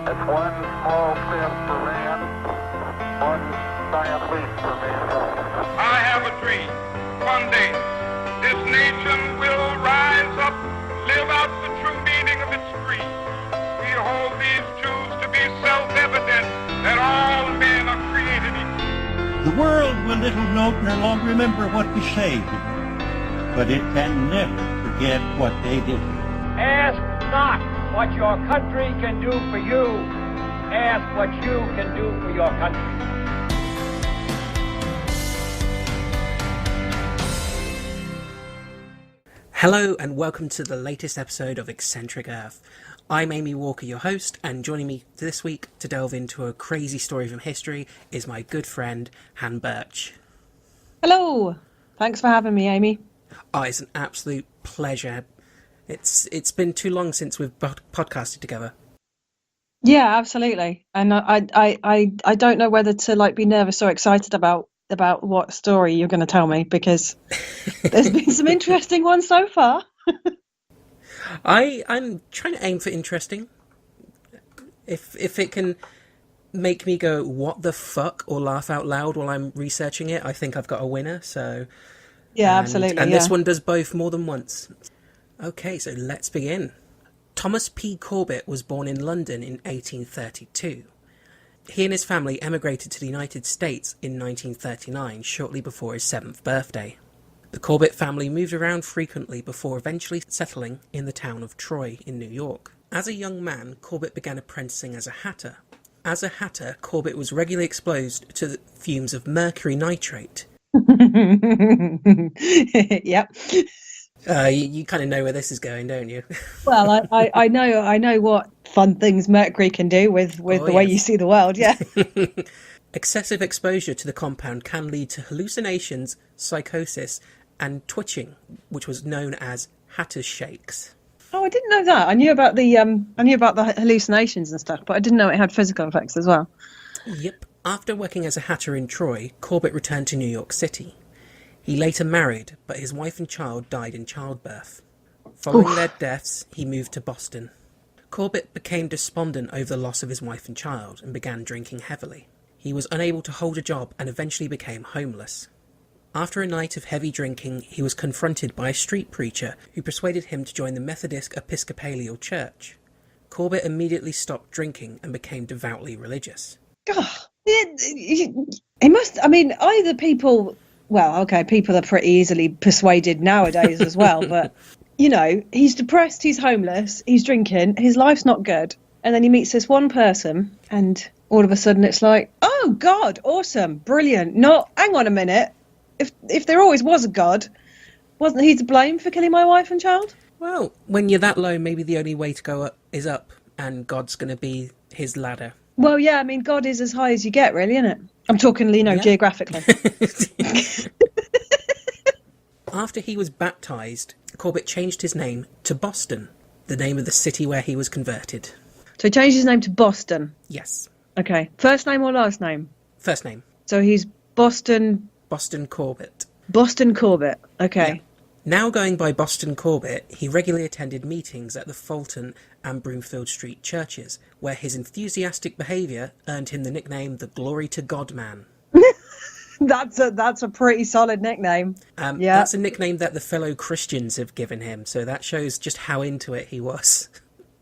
That's one small step for man, one giant leap for mankind. I have a dream. One day, this nation will rise up, live out the true meaning of its creed. We hold these truths to be self-evident that all men are created equal. The world will little note nor long remember what we say, but it can never forget what they did. Ask not what your country can do for you. Ask what you can do for your country. Hello and welcome to the latest episode of Eccentric Earth. I'm Amy Walker, your host, and joining me this week to delve into a crazy story from history is my good friend, Han Burch. Hello! Thanks for having me, Amy. Oh, it's an absolute pleasure. It's been too long since we've podcasted together. Yeah, absolutely. And I don't know whether to be nervous or excited about what story you're going to tell me, because there's been some interesting ones so far. I'm trying to aim for interesting. If it can make me go, what the fuck, or laugh out loud while I'm researching it, I think I've got a winner. So yeah, absolutely. And this one does both more than once. Okay, so let's begin. Thomas P. Corbett was born in London in 1832. He and his family emigrated to the United States in 1939, shortly before his 7th birthday. The Corbett family moved around frequently before eventually settling in the town of Troy in New York. As a young man, Corbett began apprenticing as a hatter. As a hatter, Corbett was regularly exposed to the fumes of mercury nitrate. Yep. You kind of know where this is going, don't you? Well, I know what fun things mercury can do with the way you see the world, yeah. Excessive exposure to the compound can lead to hallucinations, psychosis, and twitching, which was known as hatter's shakes. Oh, I didn't know that. I knew about the hallucinations and stuff, but I didn't know it had physical effects as well. Yep. After working as a hatter in Troy, Corbett returned to New York City. He later married, but his wife and child died in childbirth. Following their deaths, he moved to Boston. Corbett became despondent over the loss of his wife and child and began drinking heavily. He was unable to hold a job and eventually became homeless. After a night of heavy drinking, he was confronted by a street preacher who persuaded him to join the Methodist Episcopalian Church. Corbett immediately stopped drinking and became devoutly religious. God, he must. I mean, either people. Well, okay, people are pretty easily persuaded nowadays as well, but, he's depressed, he's homeless, he's drinking, his life's not good, and then he meets this one person, and all of a sudden it's like, oh, God, awesome, brilliant. No, hang on a minute. If there always was a God, wasn't he to blame for killing my wife and child? Well, when you're that low, maybe the only way to go up is up, and God's going to be his ladder. Well, yeah, I mean, God is as high as you get, really, isn't it? I'm talking, geographically. After he was baptised, Corbett changed his name to Boston, the name of the city where he was converted. So he changed his name to Boston? Yes. Okay. First name or last name? First name. So he's Boston Corbett. Boston Corbett. Okay. Yeah. Now going by Boston Corbett, he regularly attended meetings at the Fulton and Broomfield Street churches, where his enthusiastic behaviour earned him the nickname the Glory to God Man. That's a pretty solid nickname. Yeah. That's a nickname that the fellow Christians have given him, so that shows just how into it he was.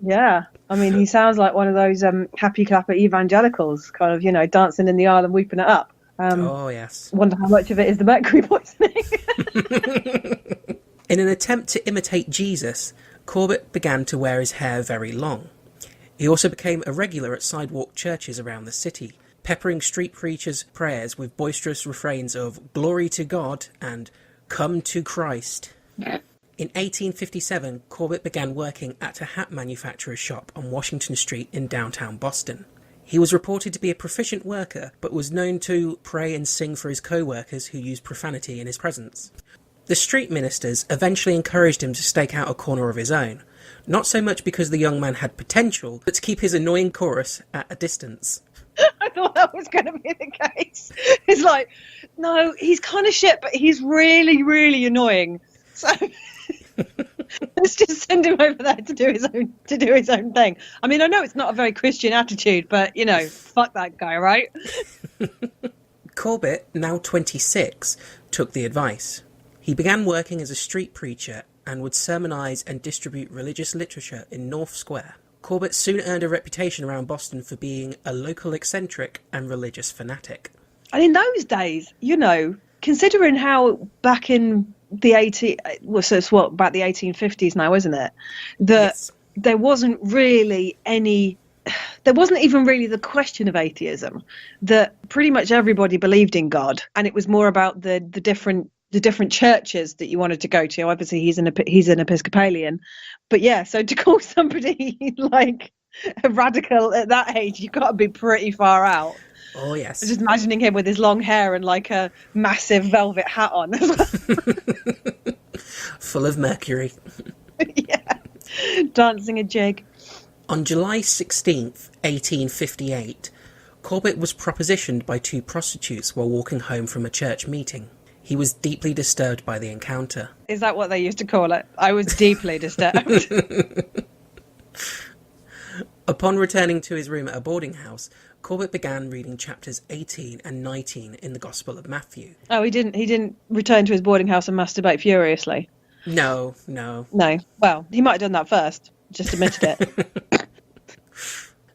Yeah. I mean, he sounds like one of those happy clapper evangelicals, kind of, dancing in the aisle and weeping it up. Oh, yes. Wonder how much of it is the mercury poisoning. In an attempt to imitate Jesus, Corbett began to wear his hair very long. He also became a regular at sidewalk churches around the city, peppering street preachers' prayers with boisterous refrains of "Glory to God" and "Come to Christ." In 1857, Corbett began working at a hat manufacturer's shop on Washington Street in downtown Boston. He was reported to be a proficient worker, but was known to pray and sing for his co-workers who used profanity in his presence. The street ministers eventually encouraged him to stake out a corner of his own, not so much because the young man had potential, but to keep his annoying chorus at a distance. I thought that was going to be the case. It's like, no, he's kind of shit, but he's really, really annoying. So Let's just send him over there to do his own thing. I mean, I know it's not a very Christian attitude, but fuck that guy, right? Corbett, now 26, took the advice. He began working as a street preacher and would sermonize and distribute religious literature in North Square. Corbett soon earned a reputation around Boston for being a local eccentric and religious fanatic. And in those days, considering how back in the about the 1850s now, isn't it? Yes. There wasn't even really the question of atheism. That pretty much everybody believed in God, and it was more about the different churches that you wanted to go to. Obviously, he's an Episcopalian, but yeah. So to call somebody like a radical at that age, you've got to be pretty far out. Oh yes. I'm just imagining him with his long hair and like a massive velvet hat on, full of mercury. Yeah, dancing a jig. On July 16th, 1858, Corbett was propositioned by two prostitutes while walking home from a church meeting. He was deeply disturbed by the encounter. Is that what they used to call it? I was deeply disturbed. Upon returning to his room at a boarding house, Corbett began reading chapters 18 and 19 in the Gospel of Matthew. Oh, he didn't return to his boarding house and masturbate furiously? No. No. Well, he might have done that first. Just admitted it.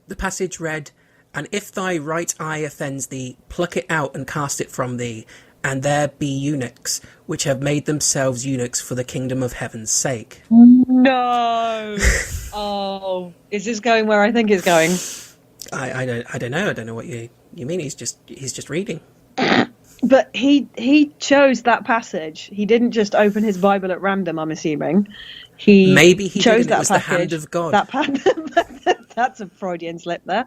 The passage read, "And if thy right eye offends thee, pluck it out and cast it from thee. And there be eunuchs, which have made themselves eunuchs for the kingdom of heaven's sake." No. Oh, is this going where I think it's going? I don't know. I don't know what you mean. He's just reading. But he chose that passage. He didn't just open his Bible at random, I'm assuming. Maybe he chose did, and that it was passage, the hand of God. That's a Freudian slip there.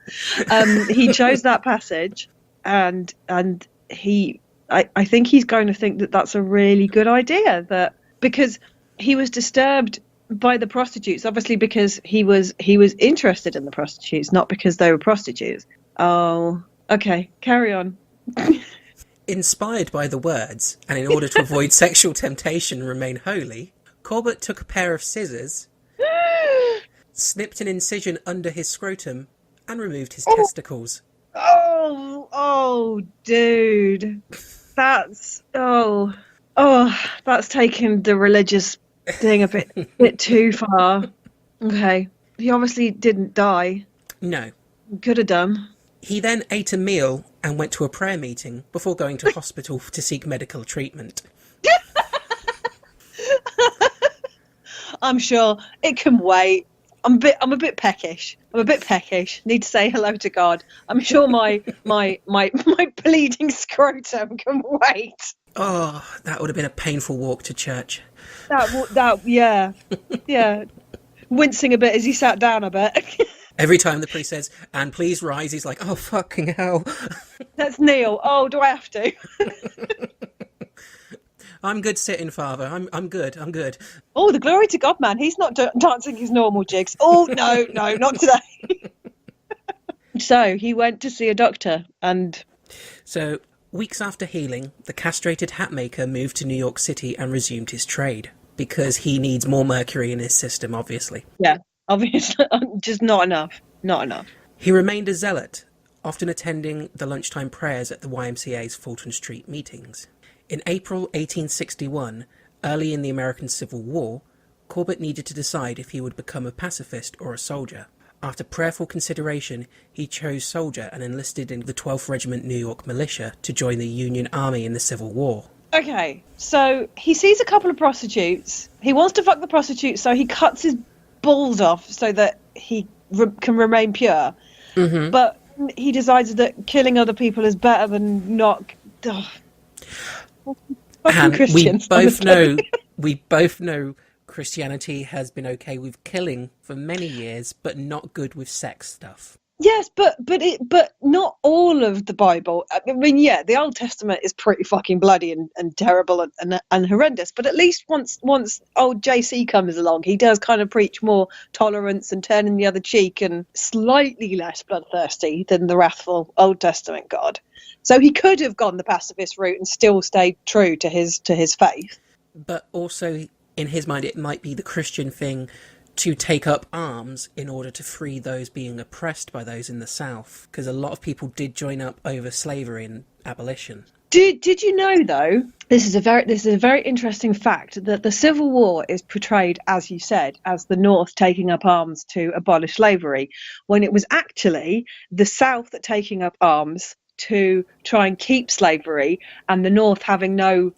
He chose that passage, and I think he's going to think that that's a really good idea. That because he was disturbed by the prostitutes, obviously because he was interested in the prostitutes, not because they were prostitutes. Oh, okay, carry on. Inspired by the words, and in order to avoid sexual temptation and remain holy, Corbett took a pair of scissors, snipped an incision under his scrotum, and removed his testicles. Oh, dude. That's taken the religious thing a bit too far. Okay. He obviously didn't die. No. Could have done. He then ate a meal and went to a prayer meeting before going to hospital to seek medical treatment. I'm sure it can wait. I'm a bit peckish. Need to say hello to God. I'm sure my bleeding scrotum can wait. Oh, that would have been a painful walk to church. Yeah. Wincing a bit as he sat down, I bet. Every time the priest says, "And please rise," he's like, "Oh, fucking hell." Let's kneel. Oh, do I have to? I'm good sitting, Father. I'm good. Oh, the glory to God, man. He's not dancing his normal jigs. Oh, no, not today. So he went to see a doctor and... So, weeks after healing, the castrated hat maker moved to New York City and resumed his trade. Because he needs more mercury in his system, obviously. Yeah, obviously. Just not enough. He remained a zealot, often attending the lunchtime prayers at the YMCA's Fulton Street meetings. In April 1861, early in the American Civil War, Corbett needed to decide if he would become a pacifist or a soldier. After prayerful consideration, he chose soldier and enlisted in the 12th Regiment New York Militia to join the Union Army in the Civil War. Okay, so he sees a couple of prostitutes. He wants to fuck the prostitutes, so he cuts his balls off so that he can remain pure. Mm-hmm. But he decides that killing other people is better than not... And Christians, we both know Christianity has been okay with killing for many years, but not good with sex stuff. Yes, but not all of the Bible. I mean, yeah, the Old Testament is pretty fucking bloody and terrible and horrendous. But at least once old JC comes along, he does kind of preach more tolerance and turning the other cheek and slightly less bloodthirsty than the wrathful Old Testament God. So he could have gone the pacifist route and still stayed true to his faith. But also, in his mind, it might be the Christian thing to take up arms in order to free those being oppressed by those in the South, because a lot of people did join up over slavery and abolition. Did you know, though, this is a very interesting fact, that the Civil War is portrayed, as you said, as the North taking up arms to abolish slavery, when it was actually the South that taking up arms to try and keep slavery, and the North having no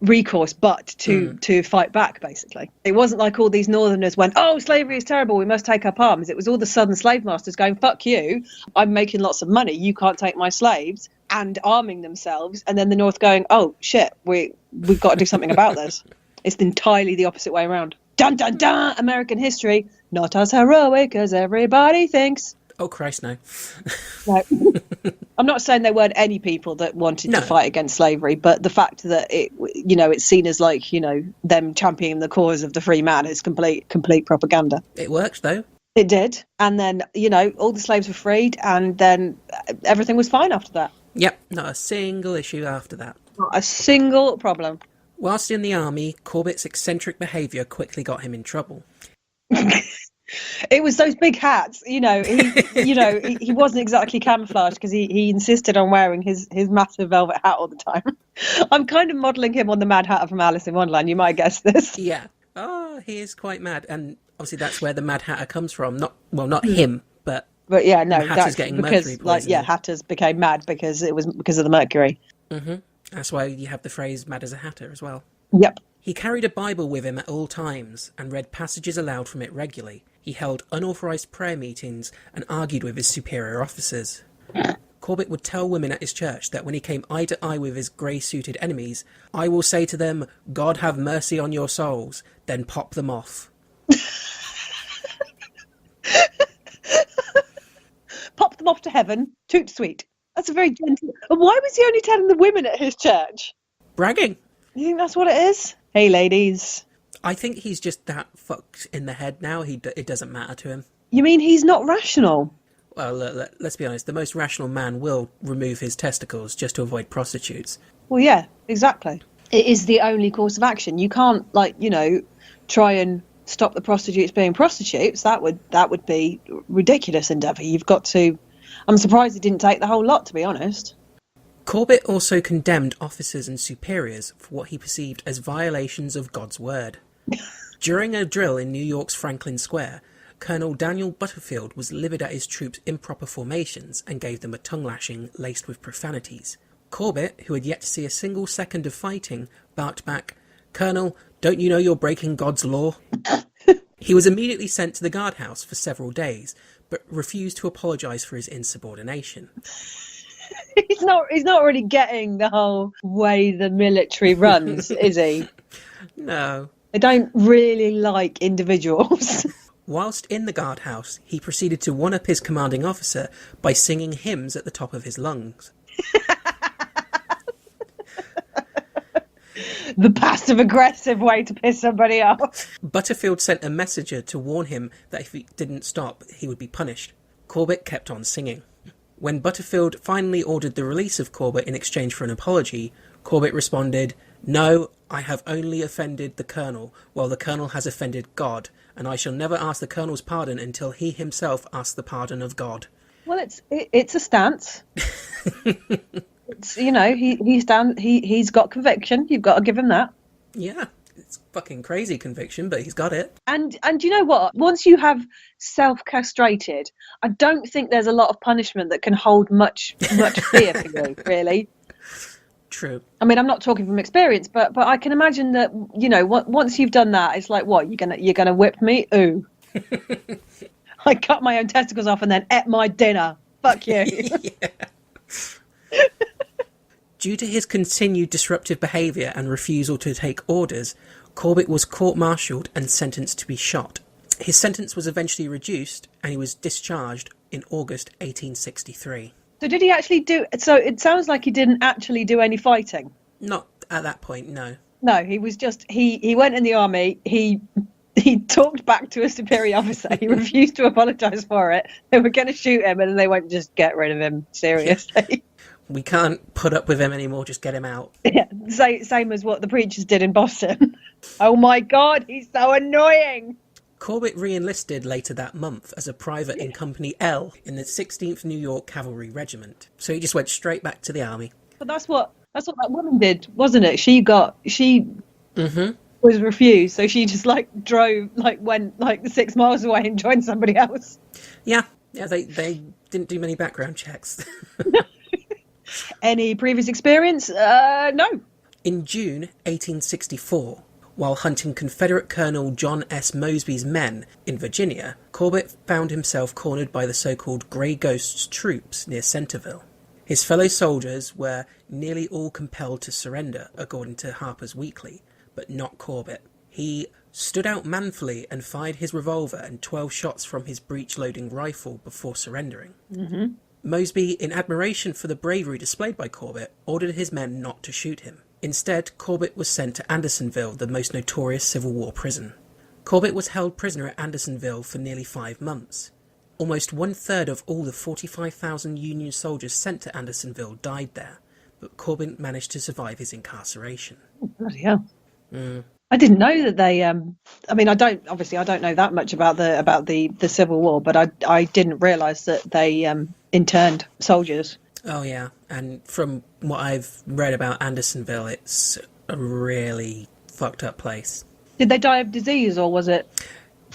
recourse but to fight back. Basically, it wasn't like all these Northerners went, "Oh, slavery is terrible, we must take up arms." It was all the Southern slave masters going, "Fuck you, I'm making lots of money, you can't take my slaves," and arming themselves, and then the North going, "Oh shit, we've got to do something about this." It's entirely the opposite way around. Dun dun dun! American history, not as heroic as everybody thinks. Oh Christ, no. No. I'm not saying there weren't any people that wanted to fight against slavery, but the fact that it's seen as like, them championing the cause of the free man is complete propaganda. It worked though. It did. And then, all the slaves were freed, and then everything was fine after that. Yep, not a single issue after that. Not a single problem. Whilst in the army, Corbett's eccentric behaviour quickly got him in trouble. It was those big hats, he wasn't exactly camouflaged, because he insisted on wearing his massive velvet hat all the time. I'm kind of modelling him on the Mad Hatter from Alice in Wonderland. You might guess this. Yeah. Oh, he is quite mad, and obviously that's where the Mad Hatter comes from. Not him, but yeah, no, Hatter's getting mercury poisoning. Hatters became mad because it was because of the mercury. Mm-hmm. That's why you have the phrase "mad as a hatter" as well. Yep. He carried a Bible with him at all times and read passages aloud from it regularly. He held unauthorised prayer meetings and argued with his superior officers. Corbett would tell women at his church that when he came eye to eye with his grey-suited enemies, "I will say to them, 'God have mercy on your souls,' then pop them off." Pop them off to heaven, toot sweet. That's a very gentle... And why was he only telling the women at his church? Bragging. You think that's what it is? Hey, ladies. I think he's just that fucked in the head now. It doesn't matter to him. You mean he's not rational? Well, let's be honest. The most rational man will remove his testicles just to avoid prostitutes. Well, yeah, exactly. It is the only course of action. You can't, try and stop the prostitutes being prostitutes. That would be a ridiculous endeavour. You've got to... I'm surprised he didn't take the whole lot, to be honest. Corbett also condemned officers and superiors for what he perceived as violations of God's word. During a drill in New York's Franklin Square, Colonel Daniel Butterfield was livid at his troops' improper formations and gave them a tongue lashing laced with profanities. Corbett, who had yet to see a single second of fighting, barked back, "Colonel, don't you know you're breaking God's law?" He was immediately sent to the guardhouse for several days, but refused to apologise for his insubordination. He's not really getting the whole way the military runs, is he? No. They don't really like individuals. Whilst in the guardhouse, he proceeded to one-up his commanding officer by singing hymns at the top of his lungs. The passive-aggressive way to piss somebody off. Butterfield sent a messenger to warn him that if he didn't stop, he would be punished. Corbett kept on singing. When Butterfield finally ordered the release of Corbett in exchange for an apology, Corbett responded, "No, I have only offended the Colonel, while the Colonel has offended God, and I shall never ask the Colonel's pardon until he himself asks the pardon of God." Well, it's a stance. It's, he's got conviction. You've got to give him that. Yeah, it's fucking crazy conviction, but he's got it. And you know what? Once you have self-castrated, I don't think there's a lot of punishment that can hold much fear for you, really. True. I mean, I'm not talking from experience, but I can imagine that, once you've done that, it's like, what, you're gonna whip me? Ooh. I cut my own testicles off and then ate my dinner. Fuck you. Due to his continued disruptive behaviour and refusal to take orders, Corbett was court-martialed and sentenced to be shot. His sentence was eventually reduced and he was discharged in August 1863. So did he actually do... So it sounds like he didn't actually do any fighting. Not at that point, no. No, he was just... He went in the army, he talked back to a superior officer, he refused to apologise for it, they were going to shoot him, and then they went, just get rid of him, seriously. We can't put up with him anymore, just get him out. Yeah, same as what the preachers did in Boston. Oh my God, he's so annoying. Corbett re-enlisted later that month as a private in Company L in the 16th New York Cavalry Regiment. So he just went straight back to the army. But that's what that woman did, wasn't it? She Mm-hmm. was refused, so she just went 6 miles away and joined somebody else. Yeah, they didn't do many background checks. Any previous experience? No. In June 1864, while hunting Confederate Colonel John S. Mosby's men in Virginia, Corbett found himself cornered by the so-called Grey Ghost's troops near Centerville. His fellow soldiers were nearly all compelled to surrender, according to Harper's Weekly, but not Corbett. He stood out manfully and fired his revolver and 12 shots from his breech-loading rifle before surrendering. Mm-hmm. Mosby, in admiration for the bravery displayed by Corbett, ordered his men not to shoot him. Instead, Corbett was sent to Andersonville, the most notorious Civil War prison. Corbett was held prisoner at Andersonville for nearly 5 months. Almost 1/3 of all the 45,000 Union soldiers sent to Andersonville died there, but Corbett managed to survive his incarceration. Oh, bloody hell. I didn't know that they. I don't know that much about the Civil War, but I didn't realise that they interned soldiers. Oh yeah, and from what I've read about Andersonville, it's a really fucked up place. Did they die of disease, or was it?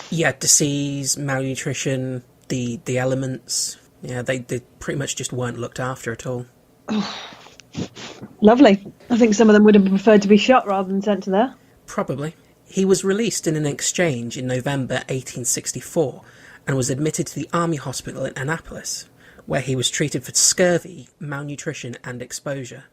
Yeah, disease, malnutrition, the elements. Yeah, they pretty much just weren't looked after at all. Oh, lovely. I think some of them would have preferred to be shot rather than sent to there. Probably. He was released in an exchange in November 1864 and was admitted to the Army Hospital in Annapolis, where he was treated for scurvy, malnutrition and exposure.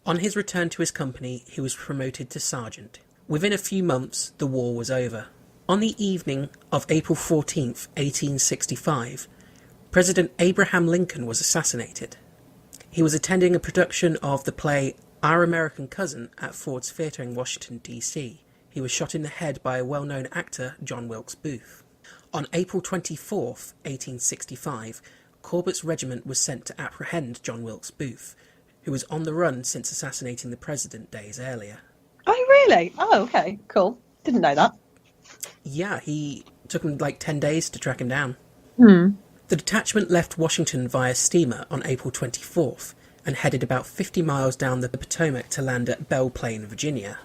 On his return to his company, he was promoted to sergeant. Within a few months, the war was over. On the evening of April 14th, 1865, President Abraham Lincoln was assassinated. He was attending a production of the play Our American Cousin at Ford's Theatre in Washington, D.C. He was shot in the head by a well-known actor, John Wilkes Booth. On April 24th, 1865, Corbett's regiment was sent to apprehend John Wilkes Booth, who was on the run since assassinating the president days earlier. Oh, really? Oh, okay, cool. Didn't know that. Yeah, he took him 10 days to track him down. Hmm. The detachment left Washington via steamer on April 24th and headed about 50 miles down the Potomac to land at Belle Plaine, Virginia.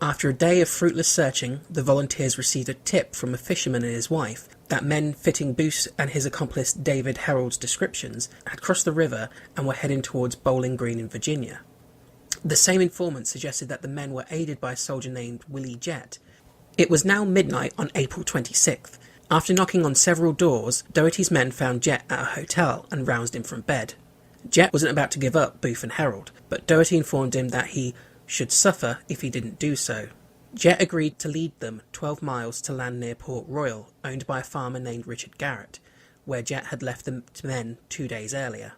After a day of fruitless searching, the volunteers received a tip from a fisherman and his wife that men fitting Booth's and his accomplice David Herold's descriptions had crossed the river and were heading towards Bowling Green in Virginia. The same informant suggested that the men were aided by a soldier named Willie Jett. It was now midnight on April 26th. After knocking on several doors, Doherty's men found Jett at a hotel and roused him from bed. Jett wasn't about to give up Booth and Herold, but Doherty informed him that he should suffer if he didn't do so. Jett agreed to lead them 12 miles to land near Port Royal, owned by a farmer named Richard Garrett, where Jett had left the men 2 days earlier.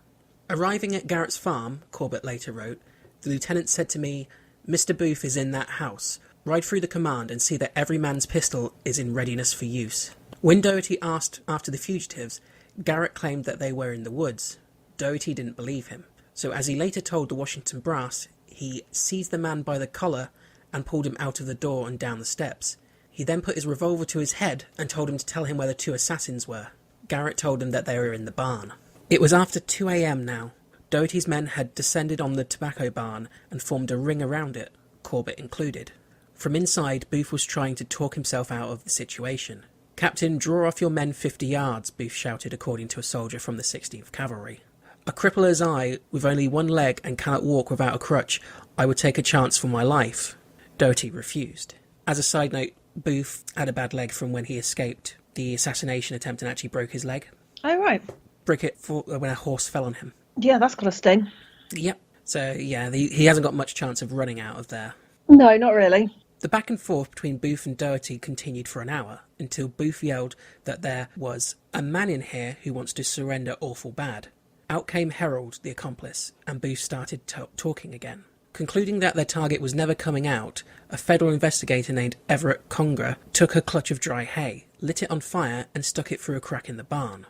Arriving at Garrett's farm, Corbett later wrote, "The lieutenant said to me, 'Mr. Booth is in that house. Ride through the command and see that every man's pistol is in readiness for use.' When Doherty asked after the fugitives, Garrett claimed that they were in the woods. Doherty didn't believe him, so as he later told the Washington brass, he seized the man by the collar and pulled him out of the door and down the steps. He then put his revolver to his head and told him to tell him where the 2 assassins were. Garrett told him that they were in the barn." It was after 2 a.m. now. Doherty's men had descended on the tobacco barn and formed a ring around it, Corbett included. From inside, Booth was trying to talk himself out of the situation. "Captain, draw off your men 50 yards, Booth shouted, according to a soldier from the 16th Cavalry. "A cripple as I, with only one leg and cannot walk without a crutch, I would take a chance for my life." Doherty refused. As a side note, Booth had a bad leg from when he escaped the assassination attempt and actually broke his leg. Oh, right. Broke it when a horse fell on him. Yeah, that's got a sting. Yep. So, yeah, he hasn't got much chance of running out of there. No, not really. The back and forth between Booth and Doherty continued for an hour, until Booth yelled that there was a man in here who wants to surrender awful bad. Out came Herold, the accomplice, and Booth started talking again. Concluding that their target was never coming out, a federal investigator named Everett Conger took a clutch of dry hay, lit it on fire, and stuck it through a crack in the barn.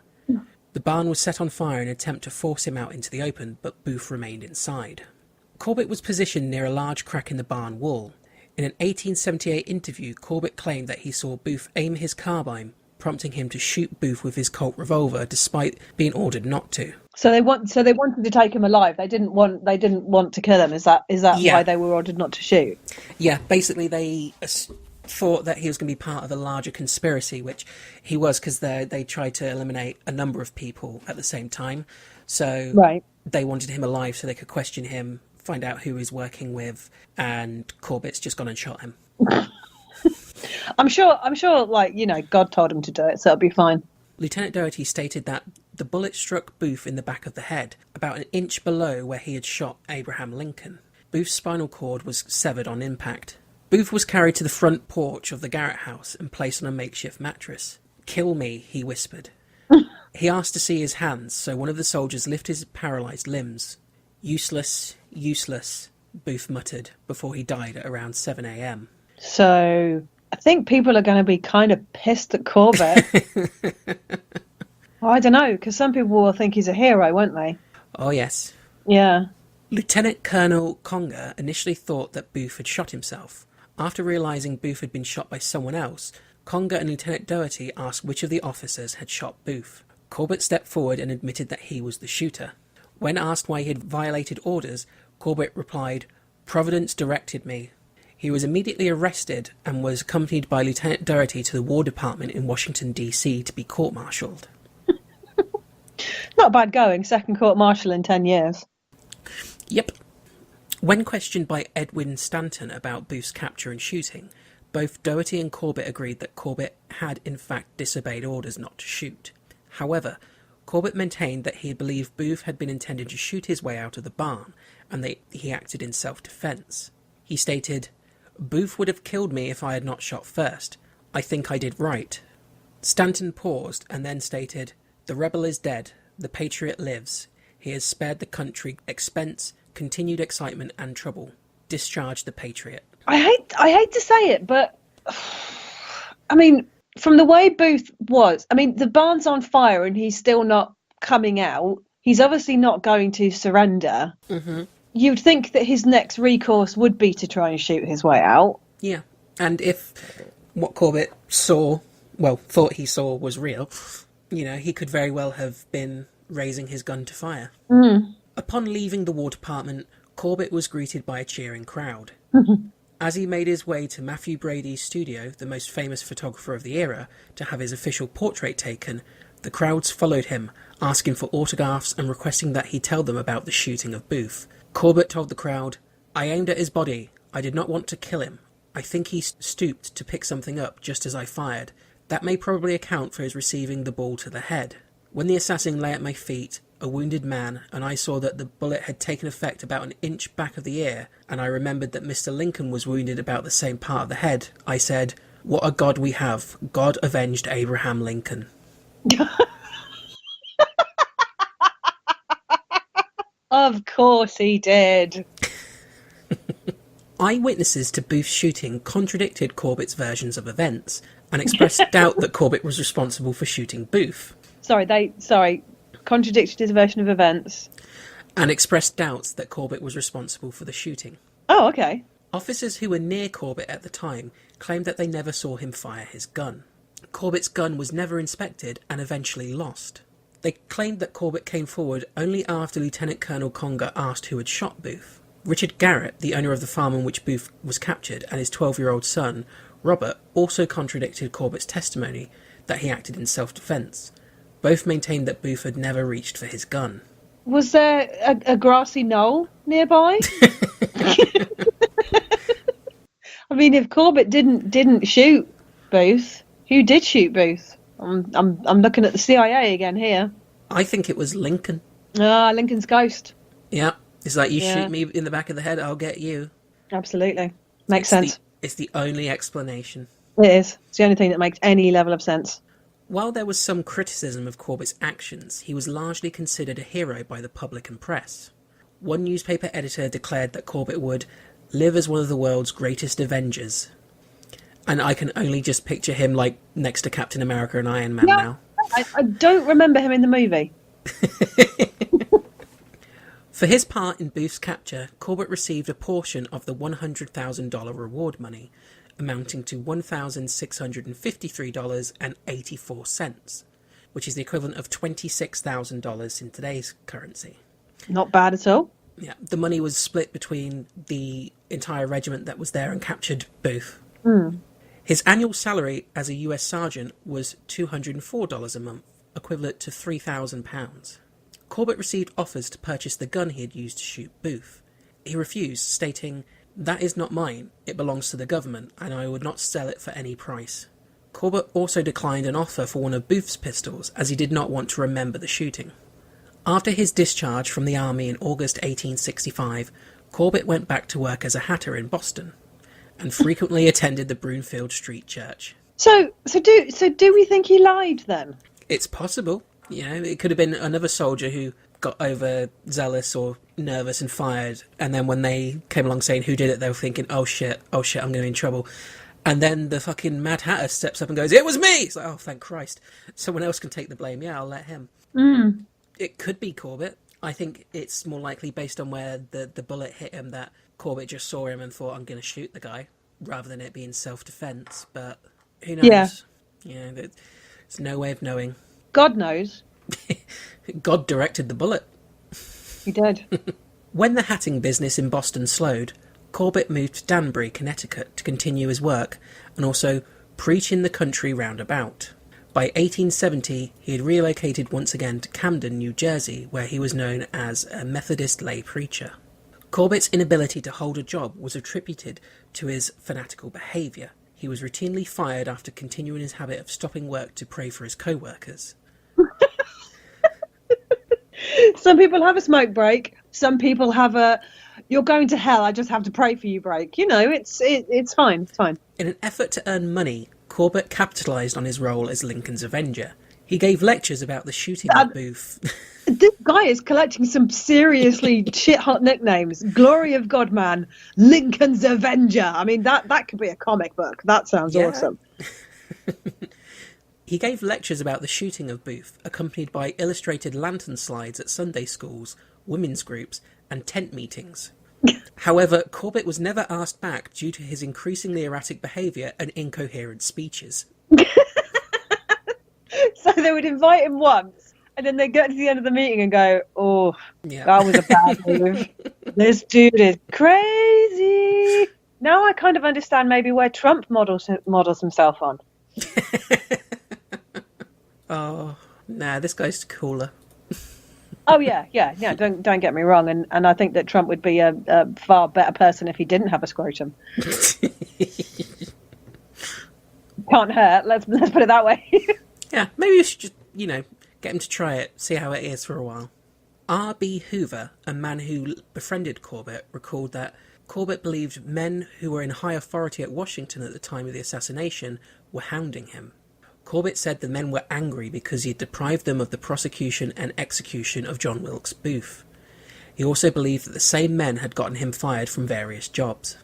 The barn was set on fire in an attempt to force him out into the open, but Booth remained inside. Corbett was positioned near a large crack in the barn wall. In an 1878 interview, Corbett claimed that he saw Booth aim his carbine, prompting him to shoot Booth with his Colt revolver, despite being ordered not to. So they wanted to take him alive. They didn't want to kill him. Is that Yeah. why they were ordered not to shoot? Yeah, basically they thought that he was going to be part of a larger conspiracy, which he was, because they tried to eliminate a number of people at the same time. So Right. they wanted him alive so they could question him, find out who he's working with, and Corbett's just gone and shot him. I'm sure, like, you know, God told him to do it, so it'll be fine. Lieutenant Doherty stated that the bullet struck Booth in the back of the head, about an inch below where he had shot Abraham Lincoln. Booth's spinal cord was severed on impact. Booth was carried to the front porch of the Garrett house and placed on a makeshift mattress. "Kill me," he whispered. He asked to see his hands, so one of the soldiers lifted his paralysed limbs. "Useless, useless," Booth muttered before he died at around 7 a.m. So I think people are going to be kind of pissed at Corbett. I don't know, because some people will think he's a hero, won't they? Oh, yes. Yeah. Lieutenant Colonel Conger initially thought that Booth had shot himself. After realising Booth had been shot by someone else, Conger and Lieutenant Doherty asked which of the officers had shot Booth. Corbett stepped forward and admitted that he was the shooter. When asked why he had violated orders, Corbett replied, "Providence directed me." He was immediately arrested and was accompanied by Lieutenant Doherty to the War Department in Washington, D.C. to be court-martialed. Not bad going, second court-martial in 10 years. Yep. When questioned by Edwin Stanton about Booth's capture and shooting, both Doherty and Corbett agreed that Corbett had in fact disobeyed orders not to shoot. However, Corbett maintained that he believed Booth had been intending to shoot his way out of the barn, and that he acted in self-defence. He stated, "Booth would have killed me if I had not shot first. I think I did right." Stanton paused and then stated, "The rebel is dead. The patriot lives. He has spared the country expense, continued excitement and trouble. Discharge the patriot." I hate to say it, but I mean, from the way Booth was, I mean, the barn's on fire and he's still not coming out. He's obviously not going to surrender. Mm-hmm. You'd think that his next recourse would be to try and shoot his way out. Yeah, and if what Corbett thought he saw was real, you know, he could very well have been raising his gun to fire. Mm. Upon leaving the War Department, Corbett was greeted by a cheering crowd. As he made his way to Matthew Brady's studio, the most famous photographer of the era, to have his official portrait taken, the crowds followed him, asking for autographs and requesting that he tell them about the shooting of Booth. Corbett told the crowd, "I aimed at his body. I did not want to kill him. I think he stooped to pick something up just as I fired. That may probably account for his receiving the ball to the head. When the assassin lay at my feet, a wounded man, and I saw that the bullet had taken effect about an inch back of the ear, and I remembered that Mr. Lincoln was wounded about the same part of the head, I said, 'What a God we have. God avenged Abraham Lincoln.'" Of course he did. Eyewitnesses to Booth's shooting contradicted Corbett's versions of events and expressed doubt that Corbett was responsible for shooting Booth. Contradicted his version of events. And expressed doubts that Corbett was responsible for the shooting. Oh, okay. Officers who were near Corbett at the time claimed that they never saw him fire his gun. Corbett's gun was never inspected and eventually lost. They claimed that Corbett came forward only after Lieutenant Colonel Conger asked who had shot Booth. Richard Garrett, the owner of the farm on which Booth was captured, and his 12-year-old son, Robert, also contradicted Corbett's testimony that he acted in self-defence. Both maintained that Booth had never reached for his gun. Was there a grassy knoll nearby? I mean, if Corbett didn't shoot Booth, who did shoot Booth? I'm looking at the CIA again here. I think it was Lincoln. Lincoln's ghost. Yeah, it's like, you shoot me in the back of the head, I'll get you. Absolutely. Makes sense. It's the only explanation. It is. It's the only thing that makes any level of sense. While there was some criticism of Corbett's actions, he was largely considered a hero by the public and press. One newspaper editor declared that Corbett would live as one of the world's greatest avengers. And I can only just picture him, like, next to Captain America and Iron Man now. I don't remember him in the movie. For his part in Booth's capture, Corbett received a portion of the $100,000 reward money, amounting to $1,653.84, which is the equivalent of $26,000 in today's currency. Not bad at all. Yeah, the money was split between the entire regiment that was there and captured Booth. His annual salary as a US sergeant was $204 a month, equivalent to £3,000. Corbett received offers to purchase the gun he had used to shoot Booth. He refused, stating, "That is not mine, it belongs to the government, and I would not sell it for any price." Corbett also declined an offer for one of Booth's pistols, as he did not want to remember the shooting. After his discharge from the army in August 1865, Corbett went back to work as a hatter in Boston, and frequently attended the Broomfield Street Church. So do we think he lied then? It's possible. You know, it could have been another soldier who got overzealous or nervous and fired, and then when they came along saying who did it, they were thinking, oh shit, I'm going to be in trouble. And then the fucking Mad Hatter steps up and goes, "It was me!" It's like, oh, thank Christ. Someone else can take the blame. Yeah, I'll let him. It could be Corbett. I think it's more likely, based on where the bullet hit him, that Corbett just saw him and thought, I'm going to shoot the guy, rather than it being self-defense. But who knows? Yeah, there's no way of knowing. God knows. God directed the bullet. He did. When the hatting business in Boston slowed, Corbett moved to Danbury, Connecticut to continue his work and also preach in the country round about. By 1870, he had relocated once again to Camden, New Jersey, where he was known as a Methodist lay preacher. Corbett's inability to hold a job was attributed to his fanatical behaviour. He was routinely fired after continuing his habit of stopping work to pray for his co-workers. Some people have a smoke break. Some people have a, "You're going to hell, I just have to pray for you" break. You know, it's fine. It's fine. In an effort to earn money, Corbett capitalised on his role as Lincoln's Avenger. He gave lectures about the shooting of Booth. This guy is collecting some seriously shit-hot nicknames. Glory of God Man, Lincoln's Avenger. I mean, that could be a comic book. That sounds awesome. He gave lectures about the shooting of Booth, accompanied by illustrated lantern slides at Sunday schools, women's groups, and tent meetings. However, Corbett was never asked back due to his increasingly erratic behaviour and incoherent speeches. So they would invite him once, and then they get to the end of the meeting and go, "Oh, Yeah. that was a bad move. This dude is crazy." Now I kind of understand maybe where Trump models himself on. Oh, nah, this guy's cooler. Oh yeah. Don't get me wrong, and I think that Trump would be a far better person if he didn't have a scrotum. Can't hurt. Let's put it that way. Yeah, maybe you should just, get him to try it, see how it is for a while. R.B. Hoover, a man who befriended Corbett, recalled that Corbett believed men who were in high authority at Washington at the time of the assassination were hounding him. Corbett said the men were angry because he had deprived them of the prosecution and execution of John Wilkes Booth. He also believed that the same men had gotten him fired from various jobs.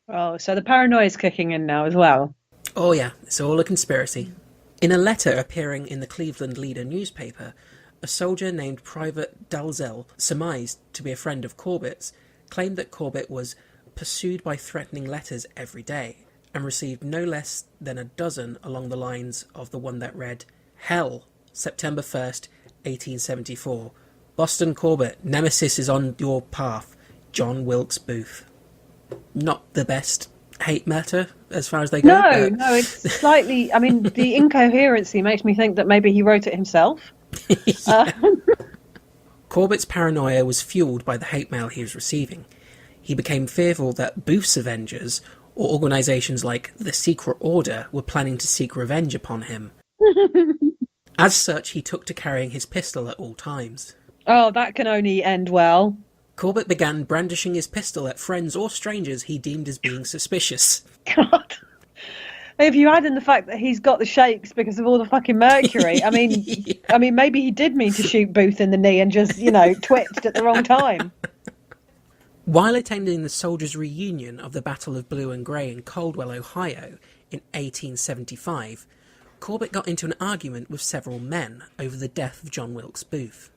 Oh, so the paranoia's kicking in now as well. Oh yeah, it's all a conspiracy. In a letter appearing in the Cleveland Leader newspaper, a soldier named Private Dalzell, surmised to be a friend of Corbett's, claimed that Corbett was pursued by threatening letters every day, and received no less than a dozen along the lines of the one that read, "Hell, September 1st, 1874. Boston Corbett, Nemesis is on your path. John Wilkes Booth." Not the best hate matter as far as they go. No, it's slightly, I mean, the incoherency makes me think that maybe he wrote it himself. Corbett's paranoia was fueled by the hate mail he was receiving. He became fearful that Booth's Avengers, or organisations like the Secret Order, were planning to seek revenge upon him. As such, he took to carrying his pistol at all times. Oh, that can only end well. Corbett began brandishing his pistol at friends or strangers he deemed as being suspicious. God. If you add in the fact that he's got the shakes because of all the fucking mercury, I mean, Yeah. I mean, maybe he did mean to shoot Booth in the knee and just, twitched at the wrong time. While attending the soldiers' reunion of the Battle of Blue and Grey in Caldwell, Ohio, in 1875, Corbett got into an argument with several men over the death of John Wilkes Booth.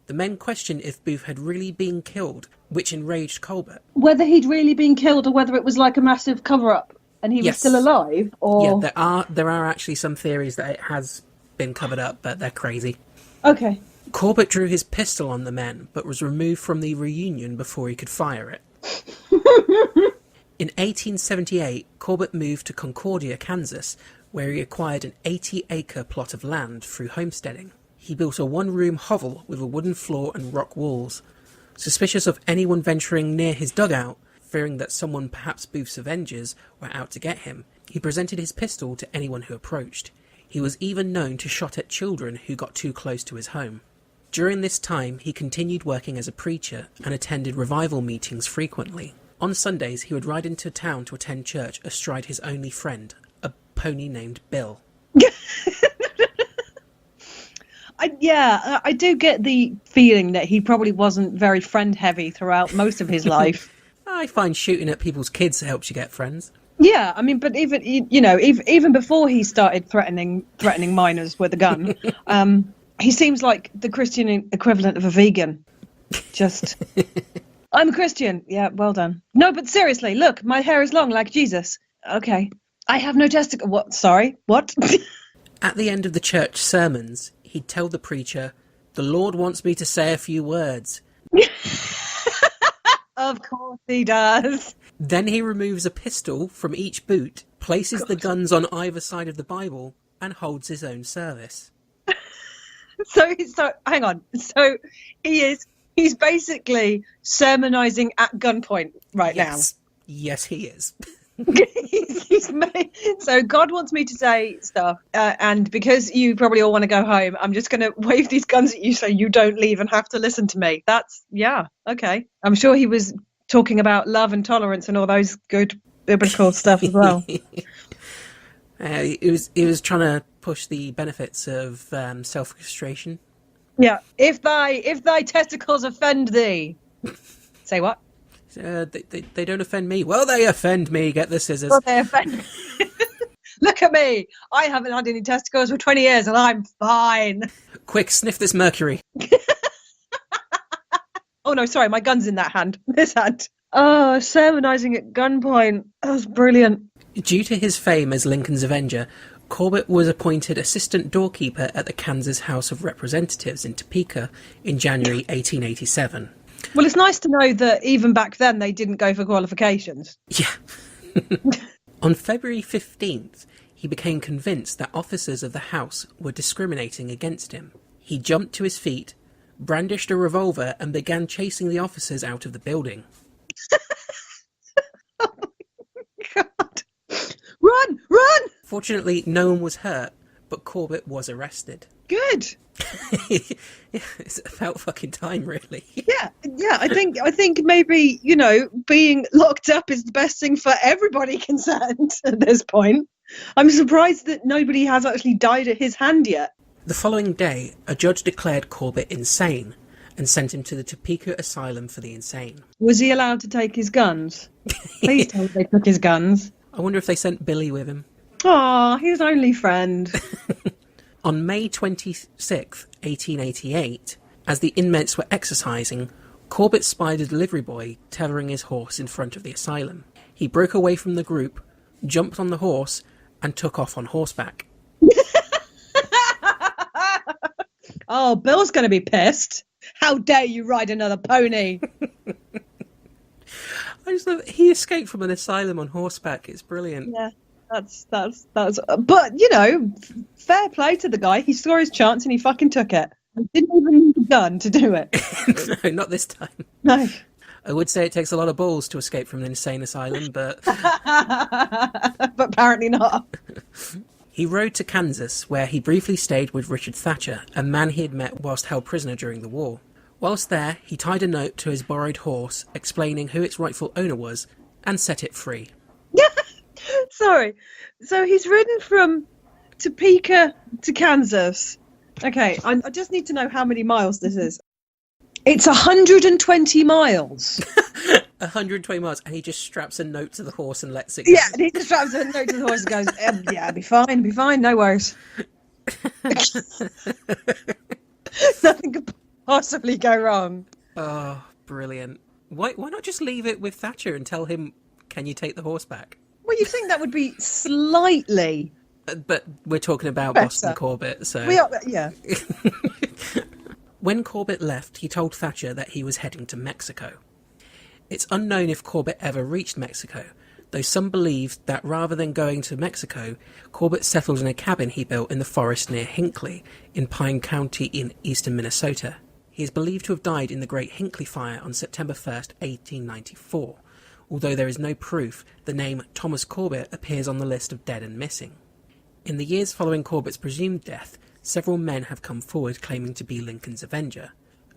The men questioned if Booth had really been killed, which enraged Corbett. Whether he'd really been killed or whether it was like a massive cover-up and he was still alive, or... Yeah, there are actually some theories that it has been covered up, but they're crazy. Okay. Corbett drew his pistol on the men, but was removed from the reunion before he could fire it. In 1878, Corbett moved to Concordia, Kansas, where he acquired an 80-acre plot of land through homesteading. He built a one-room hovel with a wooden floor and rock walls. Suspicious of anyone venturing near his dugout, fearing that someone, perhaps Booth's avengers, were out to get him, he presented his pistol to anyone who approached. He was even known to shot at children who got too close to his home. During this time, he continued working as a preacher and attended revival meetings frequently. On Sundays, he would ride into town to attend church astride his only friend, a pony named Bill. I do get the feeling that he probably wasn't very friend-heavy throughout most of his life. I find shooting at people's kids helps you get friends. Yeah, I mean, but even before he started threatening minors with a gun, he seems like the Christian equivalent of a vegan. Just, I'm a Christian. Yeah, well done. No, but seriously, look, my hair is long like Jesus. Okay. I have no testicle. What? Sorry, what? At the end of the church sermons, he'd tell the preacher, "The Lord wants me to say a few words." Of course he does. Then he removes a pistol from each boot, places the guns on either side of the Bible, and holds his own service. So hang on. So he's basically sermonizing at gunpoint now. Yes, he is. So God wants me to say stuff, and because you probably all want to go home, I'm just going to wave these guns at you so you don't leave and have to listen to me. Okay. I'm sure he was talking about love and tolerance and all those good biblical stuff as well. He was trying to push the benefits of self-castration. Yeah. If thy testicles offend thee. Say what? They don't offend me. Well, they offend me. Get the scissors. Well, they offend me. Look at me. I haven't had any testicles for 20 years and I'm fine. Quick, sniff this mercury. Oh, no, sorry. My gun's in that hand. This hand. Oh, sermonizing at gunpoint. That was brilliant. Due to his fame as Lincoln's Avenger, Corbett was appointed assistant doorkeeper at the Kansas House of Representatives in Topeka in January 1887. Well, it's nice to know that even back then they didn't go for qualifications. Yeah. On February 15th, he became convinced that officers of the House were discriminating against him. He jumped to his feet, brandished a revolver, and began chasing the officers out of the building. Oh my God. Run! Fortunately, no one was hurt, but Corbett was arrested. Good. It's about fucking time, really. Yeah. I think maybe, being locked up is the best thing for everybody concerned at this point. I'm surprised that nobody has actually died at his hand yet. The following day, a judge declared Corbett insane and sent him to the Topeka Asylum for the Insane. Was he allowed to take his guns? Please tell me they took his guns. I wonder if they sent Billy with him. Aw, his only friend. On May 26, 1888, as the inmates were exercising, Corbett spied a delivery boy tethering his horse in front of the asylum. He broke away from the group, jumped on the horse, and took off on horseback. Oh, Bill's going to be pissed. How dare you ride another pony? I just love he escaped from an asylum on horseback. It's brilliant. Yeah, that's. But fair play to the guy. He saw his chance and he fucking took it. He didn't even need a gun to do it. No, not this time. No. I would say it takes a lot of balls to escape from an insane asylum, but but apparently not. He rode to Kansas, where he briefly stayed with Richard Thatcher, a man he had met whilst held prisoner during the war. Whilst there, he tied a note to his borrowed horse, explaining who its rightful owner was, and set it free. Sorry. So he's ridden from Topeka to Kansas. Okay, I just need to know how many miles this is. It's 120 miles. 120 miles, and he just straps a note to the horse and lets it go. Yeah, and he just straps a note to the horse and goes, yeah, be fine, no worries. Nothing could possibly go wrong. Oh, brilliant. Why not just leave it with Thatcher and tell him, can you take the horse back? Well, you'd think that would be slightly... But we're talking about better. Boston Corbett, so... We are, yeah. When Corbett left, he told Thatcher that he was heading to Mexico. It's unknown if Corbett ever reached Mexico, though some believe that rather than going to Mexico, Corbett settled in a cabin he built in the forest near Hinckley, in Pine County in eastern Minnesota. He is believed to have died in the Great Hinckley Fire on September 1st, 1894. Although there is no proof, the name Thomas Corbett appears on the list of dead and missing. In the years following Corbett's presumed death, several men have come forward claiming to be Lincoln's avenger.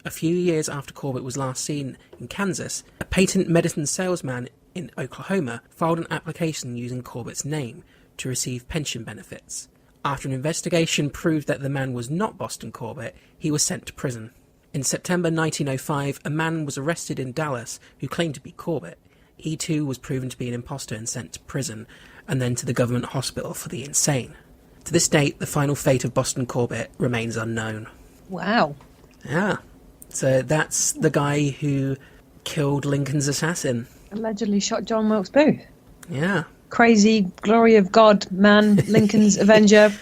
A few years after Corbett was last seen in Kansas, a patent medicine salesman in Oklahoma filed an application using Corbett's name to receive pension benefits. After an investigation proved that the man was not Boston Corbett, he was sent to prison. In September 1905, a man was arrested in Dallas who claimed to be Corbett. He too was proven to be an imposter and sent to prison, and then to the government hospital for the insane. To this date, the final fate of Boston Corbett remains unknown. Wow. Yeah. So that's the guy who killed Lincoln's assassin. Allegedly shot John Wilkes Booth. Yeah. Crazy, glory of God, man, Lincoln's avenger.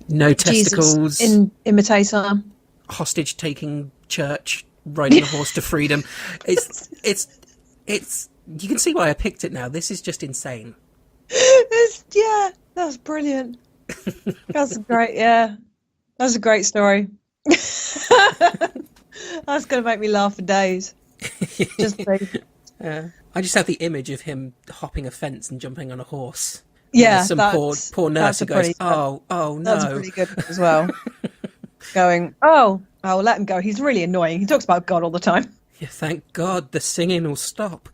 No testicles. Jesus, imitator. Hostage-taking church, riding a horse to freedom. It's. You can see why I picked it now. This is just insane. Yeah, that's brilliant. That's great. Yeah, that's a great story. That's going to make me laugh for days. Just think. I just have the image of him hopping a fence and jumping on a horse. Yeah, some poor nurse who goes, oh no. That's pretty good as well. Going, oh, I'll let him go. He's really annoying. He talks about God all the time. Yeah, thank God the singing will stop.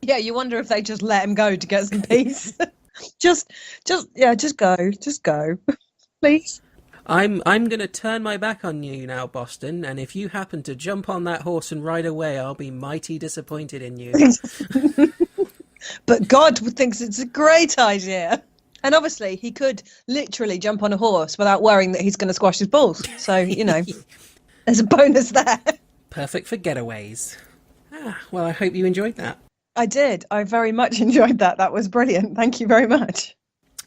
Yeah, you wonder if they just let him go to get some peace. just go, please. I'm going to turn my back on you now, Boston, and if you happen to jump on that horse and ride away, I'll be mighty disappointed in you. But God thinks it's a great idea. And obviously, he could literally jump on a horse without worrying that he's going to squash his balls. So, you know, there's a bonus there. Perfect for getaways. Well, I hope you enjoyed that. I did. I very much enjoyed that. That was brilliant. Thank you very much.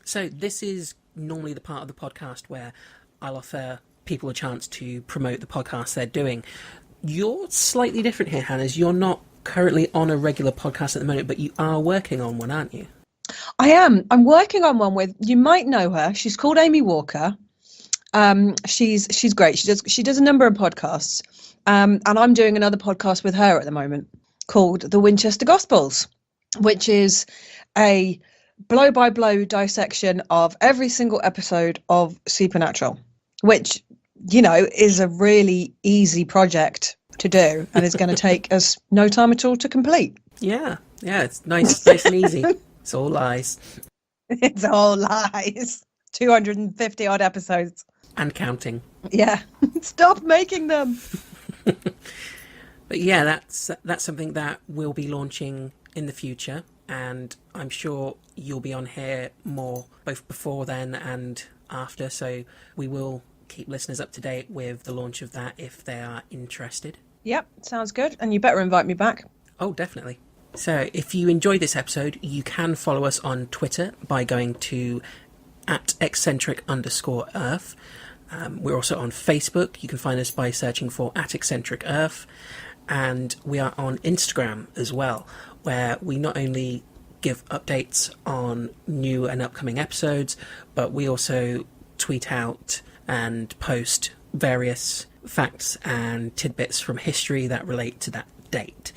So this is normally the part of the podcast where I'll offer people a chance to promote the podcast they're doing. You're slightly different here, Hannah, as you're not currently on a regular podcast at the moment, but you are working on one, aren't you? I am. I'm working on one with, you might know her. She's called Amy Walker. She's great. She does a number of podcasts. And I'm doing another podcast with her at the moment called The Winchester Gospels, which is a blow-by-blow dissection of every single episode of Supernatural, which, you know, is a really easy project to do and is going to take us no time at all to complete. Yeah, it's nice and easy. It's all lies. It's all lies. 250 odd episodes. And counting. Yeah. Stop making them. But yeah, that's something that we'll be launching in the future, and I'm sure you'll be on here more both before then and after, so we will keep listeners up to date with the launch of that if they are interested. Yep, sounds good. And you better invite me back. Oh, definitely. So if you enjoyed this episode, you can follow us on Twitter by going to @eccentric_earth. We're also on Facebook. You can find us by searching for @eccentric_earth. And we are on Instagram as well, where we not only give updates on new and upcoming episodes, but we also tweet out and post various facts and tidbits from history that relate to that date.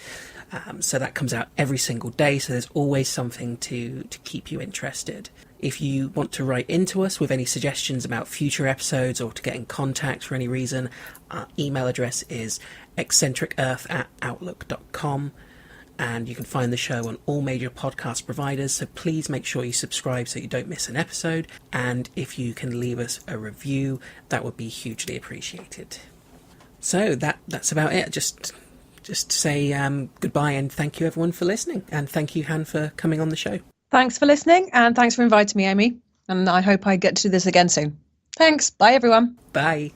So that comes out every single day, so there's always something to keep you interested. If you want to write into us with any suggestions about future episodes or to get in contact for any reason, our email address is eccentricearth@outlook.com, and you can find the show on all major podcast providers, so please make sure you subscribe so you don't miss an episode, and if you can leave us a review, that would be hugely appreciated. So that's about it. Just just say goodbye and thank you everyone for listening. And thank you, Han, for coming on the show. Thanks for listening, and thanks for inviting me, Amy. And I hope I get to do this again soon. Thanks. Bye, everyone. Bye.